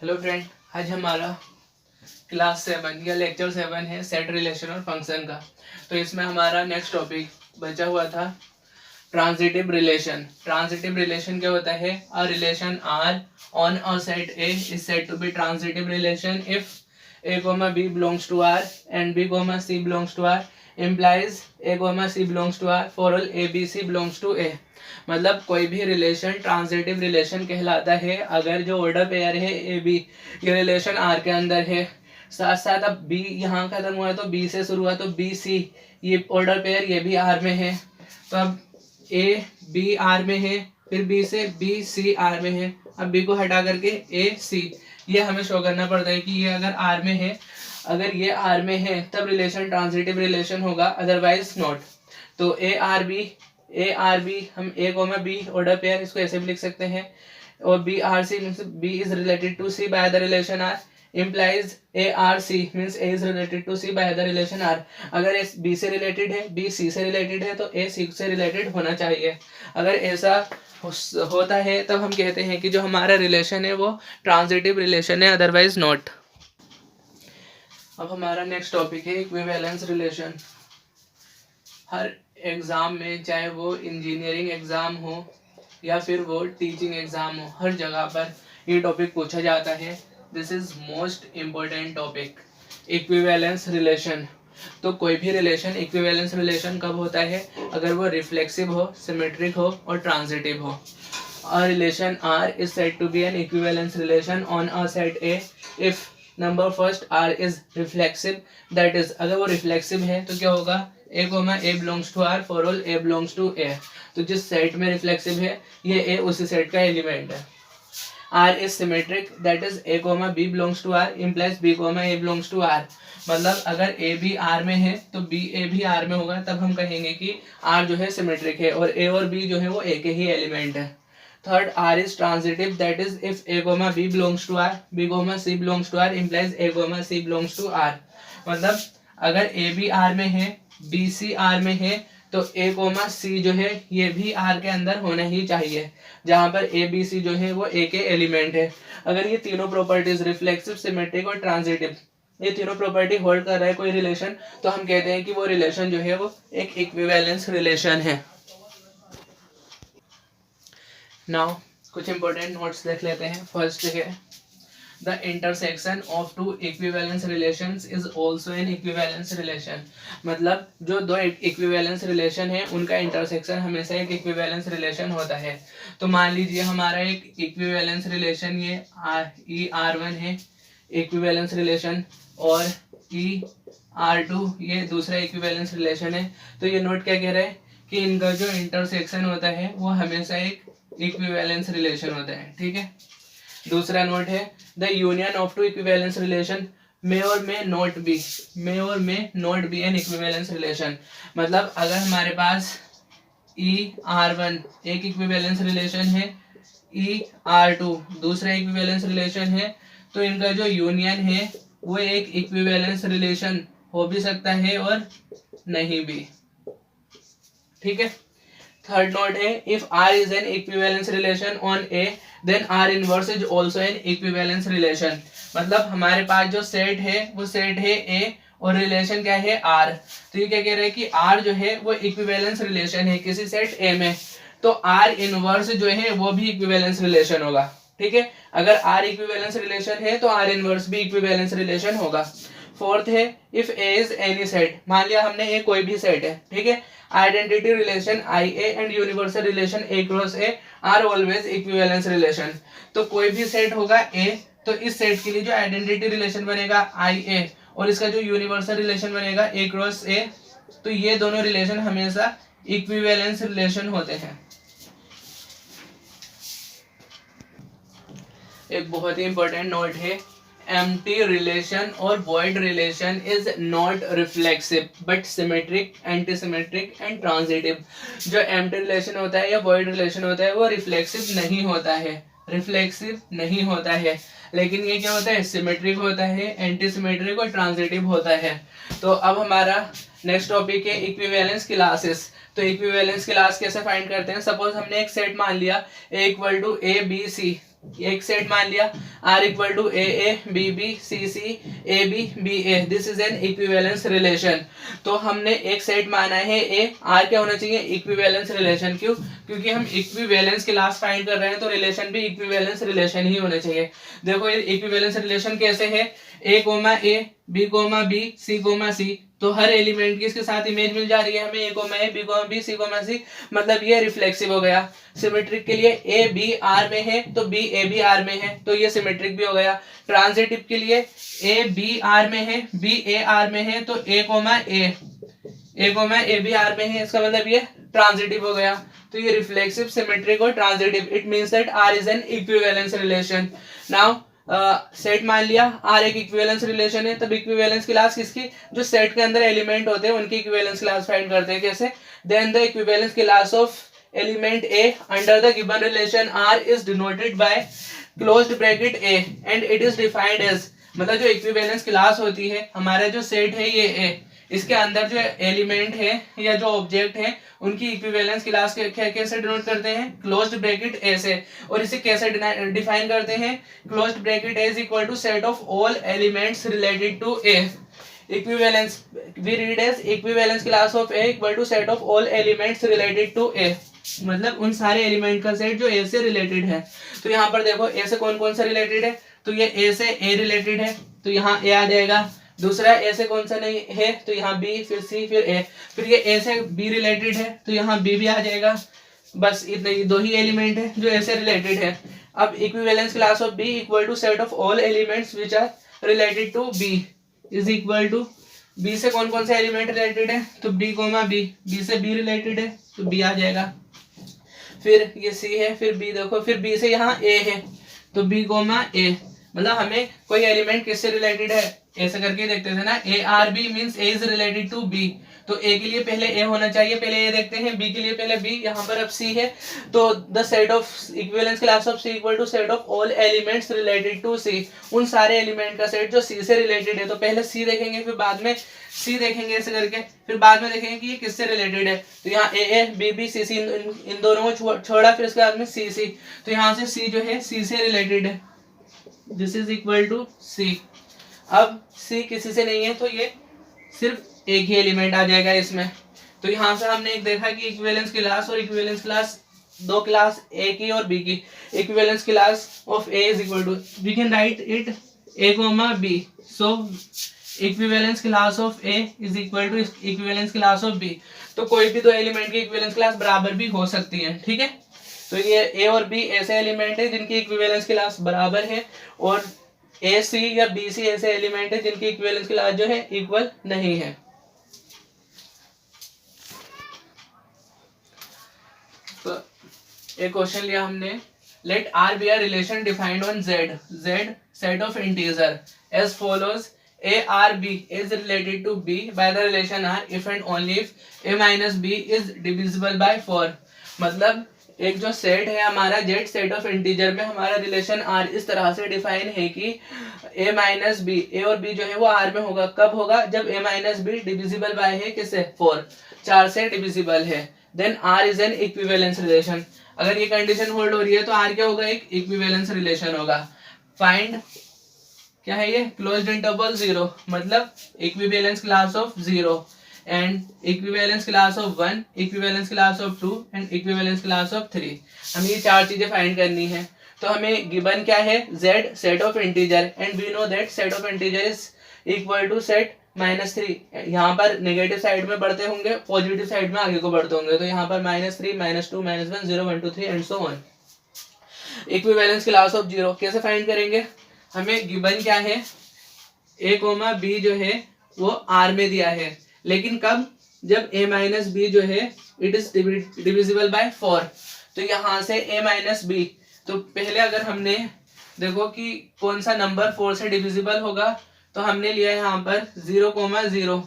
Hello friend, आज हमारा class 7 या लेक्चर 7 है सेट रिलेशन और फंक्शन का। तो इसमें हमारा नेक्स्ट टॉपिक बचा हुआ था ट्रांजिटिव रिलेशन। ट्रांजिटिव रिलेशन क्या होता है? A relation R on a set A is said to be transitive relation if a comma b belongs to R and b comma c belongs to R implies a comma c belongs to r for all a b c belongs to a। मतलब कोई भी relation transitive relation कहलाता है अगर जो order pair है A B ये relation are के अंदर है, साथ साथ अब बी यहाँ खत्म हुआ तो बी से शुरू हुआ तो बी सी ये ऑर्डर पेयर ये भी आर में है। तो अब ए बी आर में है, फिर बी से बी सी आर में है, अब बी को हटा करके ए सी ये हमें शो करना पड़ता है कि ये अगर आर में है, अगर ये आर में है तब रिलेशन ट्रांजिटिव रिलेशन होगा, अदरवाइज नॉट। तो ए आर बी हम a comma b order pair इसको ऐसे भी लिख सकते हैं, और b R c means b is related to c by the relation R implies a R c means a is related to c by the relation R. अगर a b से related है, बी सी से related है तो ए सी से related होना चाहिए। अगर ऐसा होता है तब हम कहते हैं कि जो हमारा रिलेशन है वो ट्रांजिटिव रिलेशन है, अदरवाइज नॉट। अब हमारा नेक्स्ट टॉपिक है इक्विवेलेंस रिलेशन। हर एग्ज़ाम में, चाहे वो इंजीनियरिंग एग्ज़ाम हो या फिर वो टीचिंग एग्ज़ाम हो, हर जगह पर ये टॉपिक पूछा जाता है। This is most important topic, equivalence relation. तो कोई भी रिलेशन इक्विवेलेंस रिलेशन कब होता है? अगर वो रिफ्लेक्सिव हो, सिमेट्रिक हो और ट्रांजिटिव हो। A relation R is said to be an equivalence relation on a set A if number first R is reflexive, that is अगर वो रिफ्लेक्सिव है तो क्या होगा? A comma A belongs to R for all A belongs to A। तो जिस set में reflexive है ये A उसी सेट का एलिमेंट है। R is symmetric, that is A comma B belongs to R implies B comma A belongs to R। मतलब अगर A भी R में है तो B A भी R में होगा, तब हम कहेंगे कि R जो है सिमेट्रिक है और A और B जो है वो A के ही एलिमेंट है। Third, R is transitive, that is if A comma B belongs to R, B comma C belongs to R implies A comma C belongs to R। मतलब अगर A भी R में है, B C R में है तो A comma C जो है ये भी R के अंदर होना ही चाहिए, जहाँ पर A B C जो है वो A के एलिमेंट है। अगर ये तीनों प्रॉपर्टीज रिफ्लेक्सिव, सिमेट्रिक और ट्रांजिटिव ये तीनों प्रॉपर्टी होल्ड कर रहा है कोई रिलेशन, तो हम कहते हैं कि वो रिलेशन जो है वो एक इक्विवेलेंस रिलेशन है। नाउ कुछ इंपॉर्टेंट नोट्स देख लेते हैं। फर्स्ट है the intersection of two equivalence relations is also an equivalence relation. मतलब जो दो इक्विवेलेंस रिलेशन है उनका इंटरसेक्शन हमेशा एक इक्विवेलेंस रिलेशन होता है। तो मान लीजिए हमारा एक इक्विवेलेंस रिलेशन ये ई आर वन है इक्विवेलेंस रिलेशन, और ई आर टू ये दूसरा इक्विवेलेंस रिलेशन है। तो ये नोट क्या कह रहा है कि इनका जो इंटरसेक्शन होता है वो हमेशा एक इक्विवेलेंस रिलेशन होता है। ठीक है। दूसरा नोट है the union of two equivalence relation may or may not be an equivalence relation. मतलब अगर हमारे पास ई आर वन एक इक्विवेलेंस रिलेशन है, ई आर टू दूसरा इक्विवेलेंस रिलेशन है, तो इनका जो यूनियन है वो एक इक्विवेलेंस रिलेशन हो भी सकता है और नहीं भी। ठीक है। थर्ड नोट है if R is an equivalence relation on A then R inverse is also an equivalence relation. मतलब हमारे पास जो सेट है वो सेट है A और रिलेशन क्या है R। तो ये क्या कह रहे हैं कि R जो है वो इक्विवेलेंस रिलेशन है किसी सेट A में, तो R इनवर्स जो है वो भी इक्विवेलेंस रिलेशन होगा। ठीक है। अगर R इक्विवेलेंस रिलेशन है तो R इनवर्स भी इक्विवेलेंस रिलेशन होगा। फोर्थ है if A is any set, मान लिया हमने A कोई भी सेट है, ठीक है, identity relation I A and universal relation A cross A R always equivalence relation. तो कोई भी सेट होगा ए, तो इस सेट के लिए जो आइडेंटिटी रिलेशन बनेगा आई ए और इसका जो यूनिवर्सल रिलेशन बनेगा ए क्रॉस ए, तो ये दोनों रिलेशन हमेशा इक्विवेलेंस रिलेशन होते हैं। एक बहुत ही इंपॉर्टेंट नोट है empty relation और void relation is not reflexive but symmetric, antisymmetric and transitive। जो empty relation होता है या void relation होता है वो reflexive नहीं होता है, लेकिन ये क्या होता है? सिमेट्रिक होता है, एंटीसिमेट्रिक और ट्रांजिटिव होता है। तो अब हमारा नेक्स्ट टॉपिक है इक्विवेलेंस क्लासेस। तो इक्विवेलेंस क्लास कैसे फाइंड करते हैं? सपोज हमने एक सेट मान लिया A equal to A B C, एक सेट मान लिया R equal to a a b b c c a b b a, this is an equivalence relation. तो हमने एक सेट माना है ए, आर क्या होना चाहिए, इक्विवेलेंस रिलेशन। क्यों? क्योंकि हम इक्विवेलेंस क्लास फाइंड कर रहे हैं, तो रिलेशन भी इक्विवेलेंस रिलेशन ही होने चाहिए। देखो ये इक्विवेलेंस रिलेशन कैसे है, A comma A B comma B C comma C, तो हर एलिमेंट की इसके साथ इमेज मिल जा रही है हमें, A comma A B comma B C comma C, मतलब ये रिफ्लेक्सिव हो गया। सिमेट्रिक के लिए ए बी आर में है तो बी ए बी आर में है, तो ये सिमेट्रिक भी हो गया। ट्रांजिटिव के लिए ए बी आर में है बी ए आर में है, तो ए कोमा ए बी आर में है, इसका मतलब ये ट्रांजिटिव हो गया। तो ये रिफ्लेक्सिव, सिमेट्रिक और transitive, it means that R is an equivalence relation. Now set मान लिया आर एक इक्विवेलेंस रिलेशन है, तब इक्विवेलेंस क्लास किसकी, जो सेट के अंदर एलिमेंट होते हैं उनकी इक्विवेलेंस क्लास फाइंड करते हैं। कैसे? Then the equivalence class of element a under the given relation R is denoted by closed bracket a and it is defined as, मतलब जो इक्विवेलेंस क्लास होती है, हमारा जो सेट है ये ए, इसके अंदर जो एलिमेंट है या जो ऑब्जेक्ट है उनकी इक्विवेलेंस क्लास कैसे डिनोट करते हैं, क्लोज्ड ब्रैकेट ए से। और इसे कैसे डिफाइन करते हैं, closed bracket A is equal to set of all elements related to A. Equivalence we read as equivalence class of A equal to set of all elements related to A, मतलब उन सारे element का set जो ए से related है। तो यहाँ पर देखो ए से कौन कौन सा रिलेटेड है, तो ये ए से ए रिलेटेड है, तो यहाँ ए आ जाएगा। दूसरा ए से कौन सा नहीं है, तो यहाँ बी, फिर सी, फिर ए। फिर ये ए से बी रिलेटेड है, तो यहाँ बी भी आ जाएगा। बस इतने दो ही एलिमेंट है जो ए से रिलेटेड है। अब equivalence class of b equal to set of all elements which are related to b is equal to, b से कौन कौन से एलिमेंट रिलेटेड है, तो बी कोमा बी, बी से बी रिलेटेड है तो बी आ जाएगा। फिर ये सी है, फिर बी, देखो फिर बी से यहाँ ए है तो बी कोमा ए, मतलब हमें कोई एलिमेंट किससे रिलेटेड है, ऐसे करके देखते थे ना, a R b means a is related to b, तो ए के लिए पहले ए होना चाहिए, पहले ए देखते हैं, बी के लिए पहले बी, यहाँ पर अब सी है, तो the set of equivalence class of C equal to set of all elements related to C, उन सारे एलिमेंट का सेट जो सी से रिलेटेड है। तो पहले सी देखेंगे, फिर बाद में सी देखेंगे, ऐसे करके, फिर बाद में देखेंगे कि ये किससे रिलेटेड है। तो यहाँ ए बी बी सी सी इन दोनों को छोड़ा, फिर इसके बाद में सी सी, तो यहाँ से सी जो है सी से रिलेटेड है, दिस इज इक्वल टू सी। अब सी किसी से नहीं है तो ये सिर्फ एक ही एलिमेंट आ जाएगा इसमें। तो यहाँ से हमने एक देखा कि इक्विवेलेंस क्लास और इक्विवेलेंस क्लास, दो क्लास ए की और बी की, equivalence class of a is equal to, we can write it a comma b, so equivalence class of a is equal to equivalence class of b. तो कोई भी दो element की equivalence class बराबर भी हो सकती है, ठीक है। तो ये ए और बी ऐसे एलिमेंट है जिनकी इक्विवेलेंस क्लास बराबर है, और ए सी या बी सी ऐसे एलिमेंट है जिनकी इक्विवेलेंस क्लास जो है इक्वल नहीं है। तो एक क्वेश्चन लिया हमने, let R be a relation defined on Z, Z set of integer as follows, a R b is related to b by the relation R if and only if a minus b is divisible by 4। मतलब एक जो set है हमारा Z, set of integer में हमारा relation are इस तरह से डिफाइन है कि ए माइनस बी, ए और बी जो है वो आर में होगा। कब होगा? जब a minus b divisible by है किससे, 4, 4 से डिविजिबल है, then R is an equivalence relation. अगर ये कंडीशन होल्ड हो रही है तो आर क्या होगा, एक इक्विवेलेंस रिलेशन होगा। फाइंड क्या है ये, क्लोज्ड इंटरवल 0, मतलब equivalence class of 0 and equivalence class of 1, equivalence class of 2 and equivalence class of 3। हमें ये चार चीजें फाइंड करनी है। तो हमें गिवन क्या है, z set of integer, and we know that set of integer is equal to set -3। यहाँ पर नेगेटिव साइड में बढ़ते होंगे, पॉजिटिव साइड में आगे को बढ़ते होंगे, तो यहाँ पर -3, -2, -1, 0, 1, 2, 3 and so on. Equivalence class of 0 कैसे फाइंड करेंगे, हमें गिवन क्या है, a, b जो है वो r में दिया है, लेकिन कब, जब a माइनस बी जो है इट इज डिविजिबल बाय 4। तो यहाँ से a माइनस बी, तो पहले अगर हमने देखो कि कौन सा नंबर 4 से डिविजिबल होगा, तो हमने लिया यहाँ पर 0,0,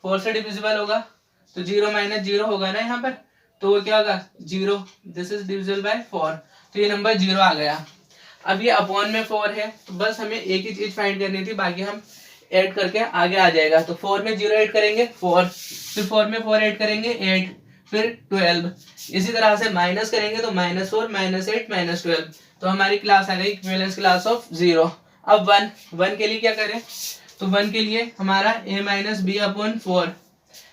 4 से डिविजिबल होगा तो 0 - 0 होगा ना यहाँ पर, तो वो क्या होगा 0, दिस इज डिविजिबल बाय 4, तो ये नंबर 0 आ गया। अब ये अपॉन में 4 है, तो बस हमें एक ही चीज फाइंड करनी थी, बाकी हम ऐड करके आगे आ जाएगा। तो 4 में 0 ऐड करेंगे 4, फिर 4 में 4 ऐड करेंगे 8, फिर 12, इसी तरह से माइनस करेंगे तो -4 -8 -12, तो हमारी क्लास आ गई इक्विवेलेंस क्लास ऑफ 0। अब 1 के लिए क्या करें, तो 1 के लिए हमारा a-b/4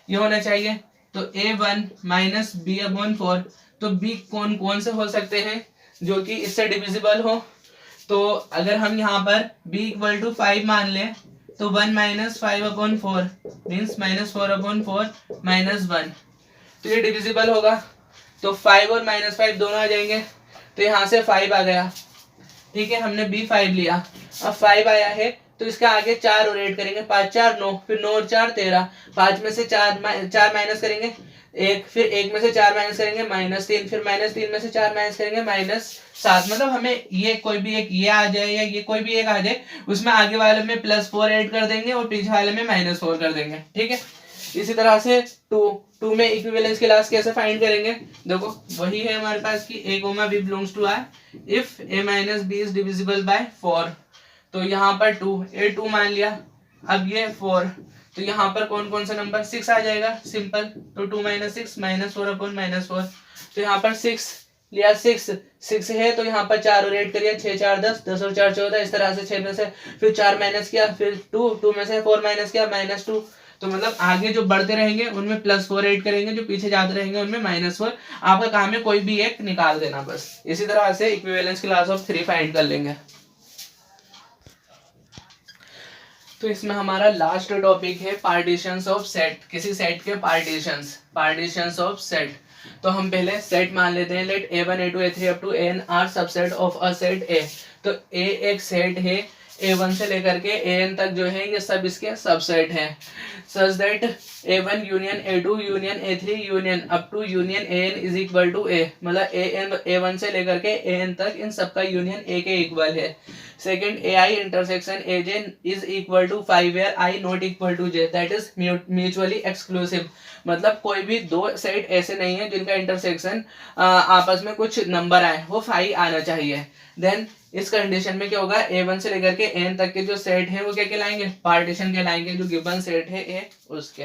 ये होना चाहिए। तो a1 - b/4, तो b कौन कौन से हो सकते हैं जो कि इससे डिविजिबल हो। तो अगर हम यहाँ पर b = 5 मान लें तो 1 - 5/4 मीन्स -4/4 -1, तो ये डिविजिबल होगा। तो 5 और -5 दोनों आ जाएंगे, तो यहाँ से 5 आ गया। ठीक है, हमने b5 लिया। अब 5 आया है तो इसका आगे 4 और ऐड करेंगे, 5 4 9, फिर 9 और 4 13, 5 में से 4 माइनस करेंगे 1, फिर 1 में से 4 माइनस करेंगे -3, फिर -3 में से 4 माइनस करेंगे -7। मतलब हमें ये कोई भी एक ये आ जाए या ये कोई भी एक आ जाए, उसमें आगे वाले में +4 ऐड कर देंगे और पीछे वाले में -4 कर देंगे। ठीक है, इसी तरह से 2 में इक्विवेलेंस क्लास कैसे फाइंड करेंगे, देखो वही है हमारे पास कि a, b belongs to R if a - b is divisible by 4। तो यहाँ पर 2 मान लिया। अब ये 4, तो यहाँ पर कौन कौन सा नंबर 6 आ जाएगा सिंपल। तो 2 - 6 -4/4, तो यहाँ पर 6 लिया। 6 है तो यहाँ पर 4 और ऐड करिए, 6 4 10, 10 और 4 14, इस तरह से 6 में से फिर 4 माइनस किया, फिर 2 में से 4 माइनस किया -2। तो मतलब आगे जो बढ़ते रहेंगे उनमें +4 ऐड करेंगे, जो पीछे जाते रहेंगे उनमें -4। आपका काम है कोई भी एक निकाल देना बस। इसी तरह से इक्विवेलेंस क्लास ऑफ 3 फाइंड कर लेंगे। तो इसमें हमारा लास्ट टॉपिक है पार्टीशंस ऑफ सेट, किसी सेट के पार्टीशंस ऑफ सेट। तो हम पहले सेट मान लेते हैं, let a1 a2 a3 up to an are subset of a set A। तो A एक सेट है, A1 से लेकर के An तक जो है ये सब इसके सबसेट हैं। Such that A1 union A2 union A3 union up to union An is equal to A, मतलब A1 से लेकर के An तक इन सबका यूनियन A के इक्वल है। Second, AI intersection AJ is equal to 5 where I not equal to J, that is mutually exclusive. मतलब कोई भी दो सेट ऐसे नहीं है जिनका इंटरसेक्शन आपस में कुछ नंबर आए, वो 5 आना चाहिए। देन इस कंडीशन में क्या होगा, A1 से लेकर के N तक के जो सेट है वो क्या कहलाएंगे, पार्टीशन कहलाएंगे, जो गिवन सेट है A उसके।